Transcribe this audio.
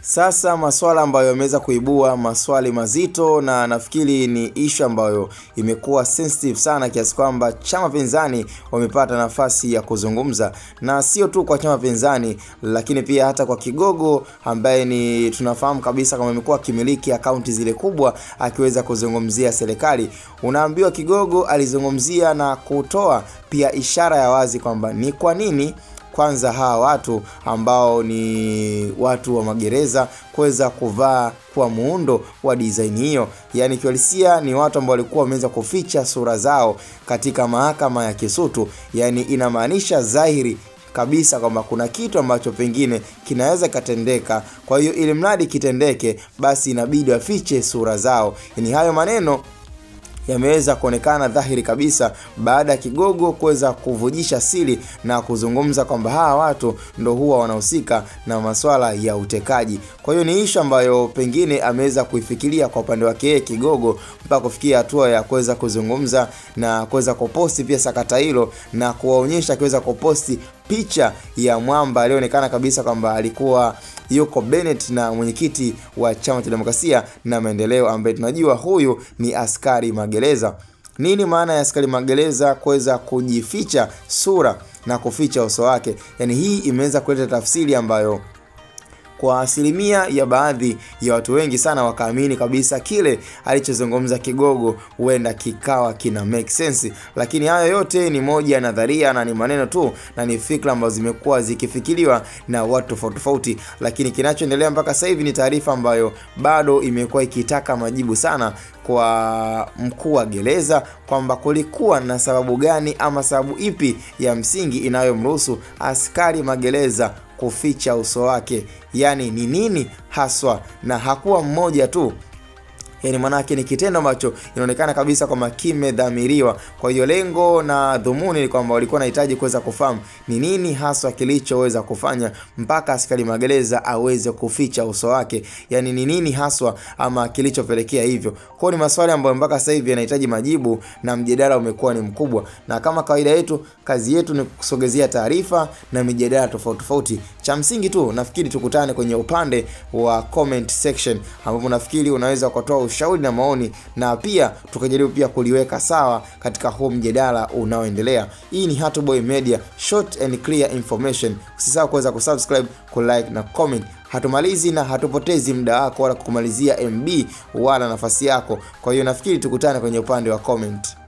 Sasa maswala ambayo yameweza kuibua maswali mazito, na nafikiri ni issue ambayo imekuwa sensitive sana kiasi kwamba chama pinzani wamepata nafasi ya kuzungumza, na sio tu kwa chama pinzani lakini pia hata kwa Kigogo ambaye ni tunafahamu kabisa kama amekuwa kimiliki akaunti zile kubwa akiweza kuzungumzia serikali. Unaambiwa Kigogo alizungumzia na kutoa pia ishara ya wazi kwamba ni kwa nini kwanza hawa watu ambao ni watu wa magereza kuweza kuvaa kwa muundo wa design hiyo. Yani kiwalisia ni watu ambao walikuwa wameweza kuficha sura zao katika mahakama ya Kisutu. Yani inamaanisha dhahiri kabisa kwamba kuna kitu ambacho pengine kinaweza katendeka. Kwa hiyo ili mradi kitendeke basi inabidi wafiche sura zao. Yani hayo maneno yameweza kuonekana dhahiri kabisa baada ya Kigogo kuweza kuvujisha siri na kuzungumza kwamba hawa watu ndo huwa wanahusika na masuala ya utekaji. Kwa hiyo ni issue ambayo pengine ameweza kuifikiria kwa upande wake Kigogo mpaka kufikia hatua ya kuweza kuzungumza na kuweza kuposti pia sakata hilo na kuwaonyesha akiweza kuposti picha ya mwamba alionekana kabisa kwamba alikuwa yuko Bennett na mwenyekiti wa Chama cha Demokrasia na Maendeleo ambaye tunajua huyu ni askari magereza. Nini maana ya askari magereza kuweza kujificha sura na kuficha uso wake? Yani hii imeweza kuleta tafsiri ambayo kwa asilimia ya baadhi ya watu wengi sana wakaamini kabisa kile alichozungumza Kigogo huenda kikawa kina make sense. Lakini hayo yote ni moja ya nadharia na ni maneno tu na ni fikra ambazo zimekuwa zikifikiriwa na watu tofauti. Lakini kinachoendelea mpaka sasa hivi ni taarifa ambayo bado imekuwa ikitaka majibu sana kwa mkuu wa gereza kwamba kulikuwa na sababu gani ama sababu ipi ya msingi inayomruhusu askari magereza kuficha uso wake. Yani ni nini haswa, na hakuwa mmoja tu. Yani manake ni kitendo ambacho inaonekana kabisa kwamba kimedhamiriwa. Kwa hiyo lengo na dhumuni ni kwamba walikuwa wanahitaji kuweza kufahamu ni nini haswa kilichoweza kufanya mpaka askari magereza aweze kuficha uso wake. Yani ni nini haswa ama kilichopelekea hivyo. Kwa ni maswali ambayo mpaka sasa hivi yanahitaji majibu na mjadala umekuwa ni mkubwa. Na kama kawaida yetu, kazi yetu ni kusogezea taarifa na mijadala tofauti. Cha msingi tu nafikiri tukutane kwenye upande wa comment section ambapo nafikiri unaweza kutoa ushauri na maoni na pia tukajaribu pia kuliweka sawa katika huu mjadala unaoendelea. Hii ni Hatuboy Media, short and clear information. Usisahau kuweza kusubscribe, kulike na comment. Hatumalizi na hatupotezi muda wako wala kukumalizia MB wala nafasi yako. Kwa hiyo nafikiri tukutane kwenye upande wa comment.